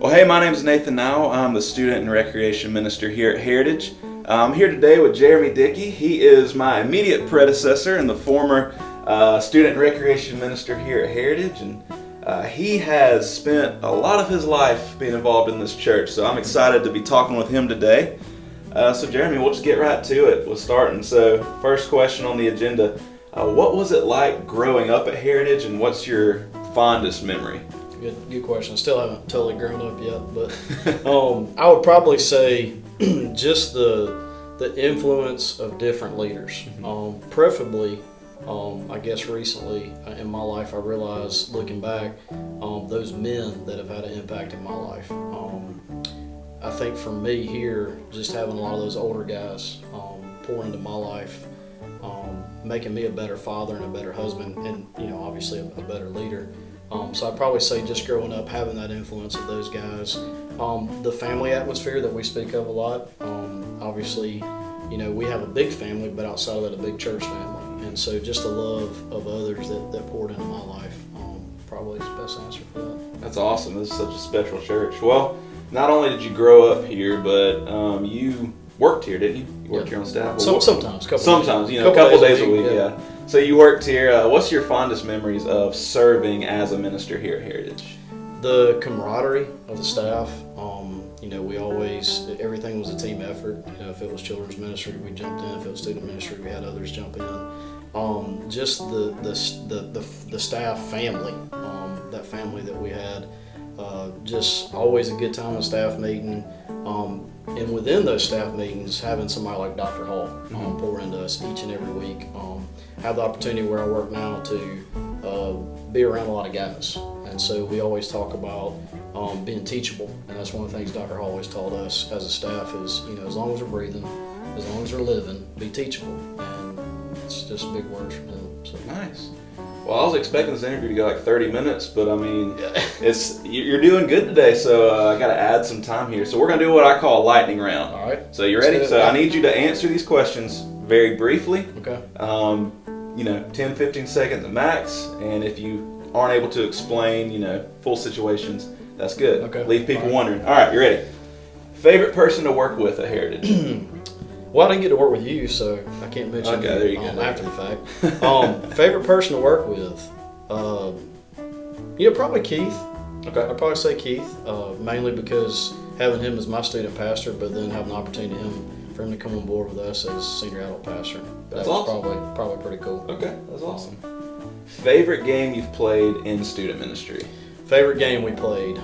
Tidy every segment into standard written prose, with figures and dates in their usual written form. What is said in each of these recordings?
Well, hey, my name is Nathan Nowell. I'm the Student and Recreation Minister here at Heritage. I'm here today with Jeremy Dickey. He is my immediate predecessor and the former Student and Recreation Minister here at Heritage, and he has spent a lot of his life being involved in this church, so I'm excited to be talking with him today. So Jeremy, we'll just get right to it. We'll start. And so first question on the agenda, what was it like growing up at Heritage, and what's your fondest memory? Good question. I still haven't totally grown up yet, but I would probably say just the influence of different leaders. Preferably, I guess recently in my life, I realized looking back, those men that have had an impact in my life. I think for me here, just having a lot of those older guys pour into my life, making me a better father and a better husband, and obviously a better leader. So I'd probably say just growing up, having that influence of those guys. The family atmosphere that we speak of a lot. Obviously, we have a big family, but outside of that, a big church family. And so just the love of others that poured into my life probably is the best answer for that. That's awesome. This is such a special church. Well, not only did you grow up here, but you worked here, didn't you? You worked here on staff? Sometimes. A couple days a week, yeah. So you worked here. What's your fondest memories of serving as a minister here at Heritage? The camaraderie of the staff. We always, everything was a team effort. If it was children's ministry, we jumped in. If it was student ministry, we had others jump in. Just the staff family, that family that we had. Just always a good time in staff meeting. And within those staff meetings, having somebody like Dr. Hall pour into us each and every week. Have the opportunity where I work now to be around a lot of guys. And so we always talk about being teachable. And that's one of the things Dr. Hall always taught us as a staff is, as long as we're breathing, as long as we're living, be teachable. And it's just big words from him. So. Nice. Well, I was expecting this interview to go like 30 minutes, but I mean, you're doing good today, so I got to add some time here. So we're going to do what I call a lightning round. All right. So you ready? So I need you to answer these questions very briefly. Okay. 10, 15 seconds at max, and if you aren't able to explain, full situations, that's good. Okay. Leave people wondering. All right, you ready? Favorite person to work with at Heritage? Well, I didn't get to work with you, so I can't mention okay, there you go. After the fact. Favorite person to work with? Probably Keith. Okay. I'd probably say Keith, mainly because having him as my student pastor, but then having the opportunity for him to come on board with us as senior adult pastor. That's was awesome. Probably pretty cool. Okay, that's awesome. Favorite game you've played in student ministry? Favorite game we played?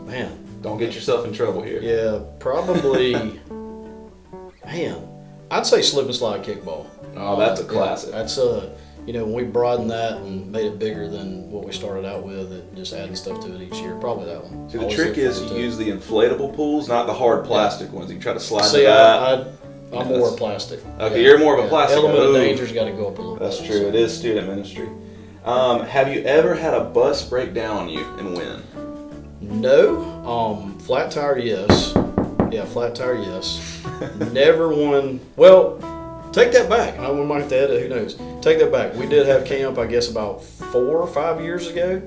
Man. Don't get yourself in trouble here. Yeah, probably... Man, I'd say slip and slide kickball. Oh, that's a classic. Yeah, that's when we broadened that and made it bigger than what we started out with, and just adding stuff to it each year. Probably that one. See, the trick is you use the inflatable pools, not the hard plastic ones. You try to slide See, that. I'm more plastic. Okay, you're more of a plastic. Element of danger's got to go up a little bit. That's true. It is student ministry. Have you ever had a bus break down on you, and when? No. Flat tire, yes. Yeah, flat tire, yes. Never one. Well, take that back. I might have to edit. Who knows? Take that back. We did have camp, I guess, about 4 or 5 years ago,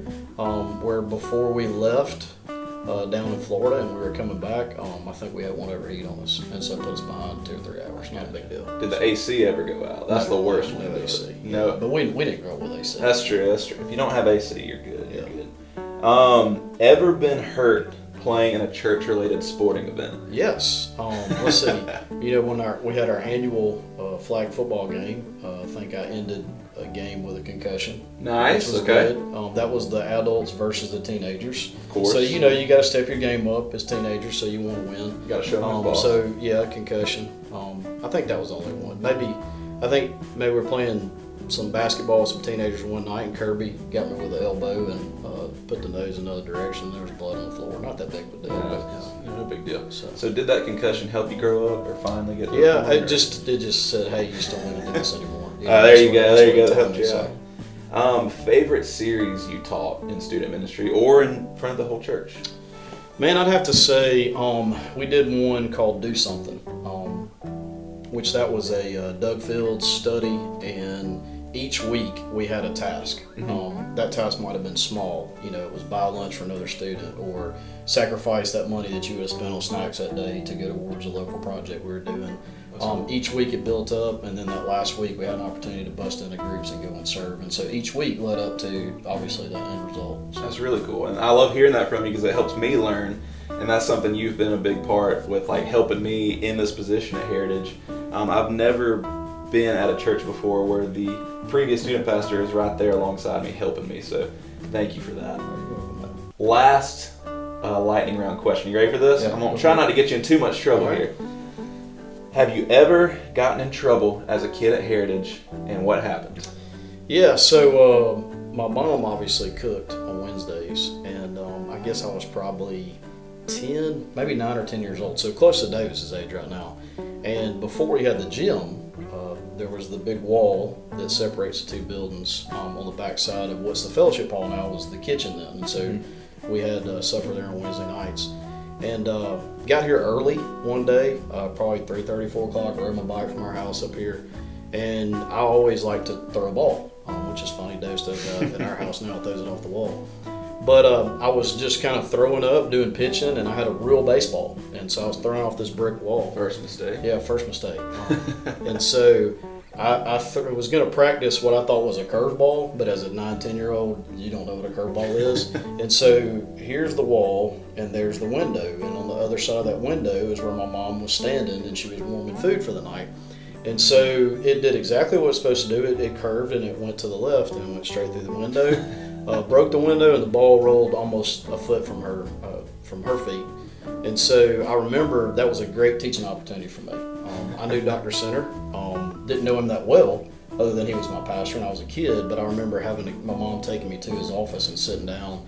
where before we left down in Florida and we were coming back, I think we had one overheat on us, and so it put us behind 2 or 3 hours. Not a big deal. Did the AC ever go out? That's the worst one. No AC. No, but we didn't grow up with AC. That's true. If you don't have AC, you're good. You're good. Ever been hurt playing in a church-related sporting event? Yes. Let's see. When we had our annual flag football game, I think I ended a game with a concussion. Nice. Which was okay. Good. That was the adults versus the teenagers. Of course. So you got to step your game up as teenagers, so you want to win. You got to show them the ball. So yeah, concussion. I think that was the only one. Maybe we're playing some basketball with some teenagers one night, and Kirby got me with the elbow and put the nose in another direction. There was blood on the floor. Not that big of a deal. No big deal. So did that concussion help you grow up or finally get? Yeah, it just said, hey, you just don't want to do this anymore. There you go. That helped you out. Favorite series you taught in student ministry or in front of the whole church? Man, I'd have to say we did one called Do Something, which that was a Doug Fields study, and each week we had a task. That task might have been small. It was buy lunch for another student or sacrifice that money that you would have spent on snacks that day to go towards a local project we were doing. Each week it built up, and then that last week we had an opportunity to bust into groups and go and serve. And so each week led up to, obviously, that end result. So. That's really cool. And I love hearing that from you because it helps me learn. And that's something you've been a big part with, like helping me in this position at Heritage. I've never been at a church before where the previous student pastor is right there alongside me helping me. So thank you for that. Last lightning round question. You ready for this? Yeah. I'm going to try not to get you in too much trouble here. Have you ever gotten in trouble as a kid at Heritage, and what happened? Yeah, so my mom obviously cooked on Wednesdays, and I guess I was probably 10, maybe 9 or 10 years old, so close to Davis's age right now. And before we had the gym, there was the big wall that separates the two buildings on the back side of what's the fellowship hall now was the kitchen then. And so we had supper there on Wednesday nights. And got here early one day, probably 3:30, 4 o'clock, rode my bike from our house up here. And I always like to throw a ball, which is funny. Dave still got in our house now, throws it off the wall. But I was just kind of throwing up, doing pitching, and I had a real baseball. And so I was throwing off this brick wall. First mistake. Yeah, first mistake. And so I was going to practice what I thought was a curveball, but as a 9, 10-year-old, you don't know what a curveball is. And so here's the wall, and there's the window. And on the other side of that window is where my mom was standing, and she was warming food for the night. And so it did exactly what it was supposed to do. It curved, and it went to the left, and it went straight through the window. Broke the window, and the ball rolled almost a foot from her feet. And so I remember that was a great teaching opportunity for me. I knew Dr. Center, didn't know him that well, other than he was my pastor and I was a kid, but I remember my mom taking me to his office and sitting down.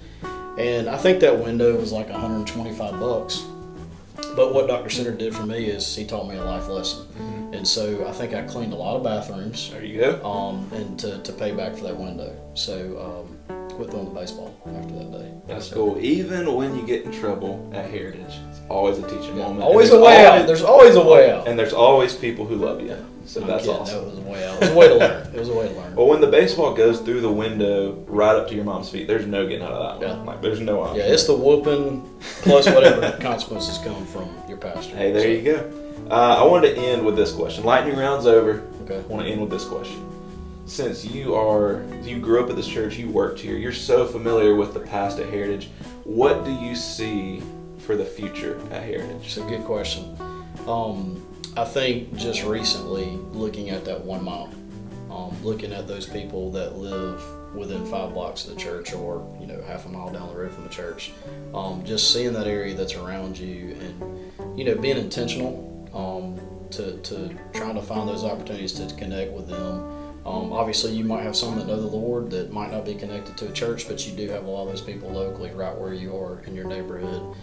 And I think that window was like $125. But what Dr. Center did for me is he taught me a life lesson. And so I think I cleaned a lot of bathrooms. There you go. And to pay back for that window. So quit throwing the baseball after that day. That's cool. Even when you get in trouble at Heritage, it's always a teaching moment. Always a way out. There's always a way out. And there's always people who love you. So that's kidding. awesome. No, it was a way out. It was a way to learn. It was a way to learn. Well, when the baseball goes through the window right up to your mom's feet, there's no getting out of that one. Yeah. Like, there's no option. Yeah, it's the whooping plus whatever consequences come from your pastor. Hey, there you go. I wanted to end with this question. Lightning round's over. Okay. I want to end with this question. Since you grew up at this church, you worked here, you're so familiar with the past at Heritage, what do you see for the future at Heritage? It's a good question. I think just recently looking at that 1 mile, looking at those people that live within 5 blocks of the church or half a mile down the road from the church, just seeing that area that's around you and being intentional to trying to find those opportunities to connect with them. Obviously you might have some that know the Lord that might not be connected to a church, but you do have a lot of those people locally right where you are in your neighborhood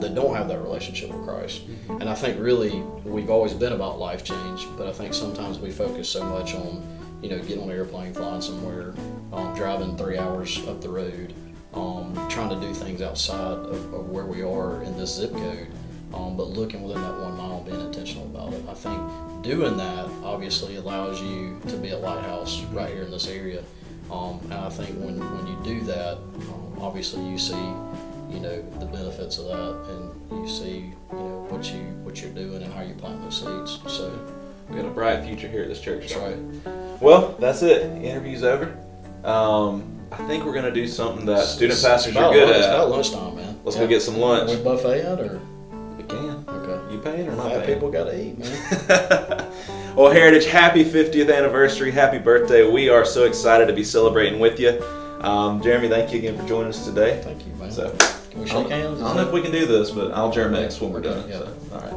that don't have that relationship with Christ. And I think really we've always been about life change, but I think sometimes we focus so much on getting on an airplane, flying somewhere, driving 3 hours up the road, trying to do things outside of where we are in this zip code, but looking within that 1 mile, being intentional about it. I think doing that obviously allows you to be a lighthouse right here in this area. And I think when you do that, obviously you see, the benefits of that, and you see, what you're doing and how you plant those seeds. So We got a bright future here at this church. that's right. Well, that's it. Interview's over. I think we're gonna do something that student pastors are good It's at. about lunchtime, man. Let's go get some lunch. We buffet yet, or We can. okay? You paying or not Fat paying? people gotta eat, man. Well, Heritage, happy 50th anniversary, happy birthday. We are so excited to be celebrating with you. Jeremy, thank you again for joining us today. Thank you, man. So, Can we shake hands? I don't know if we can do this, but I'll Germ X when we're done. Yeah. So, all right.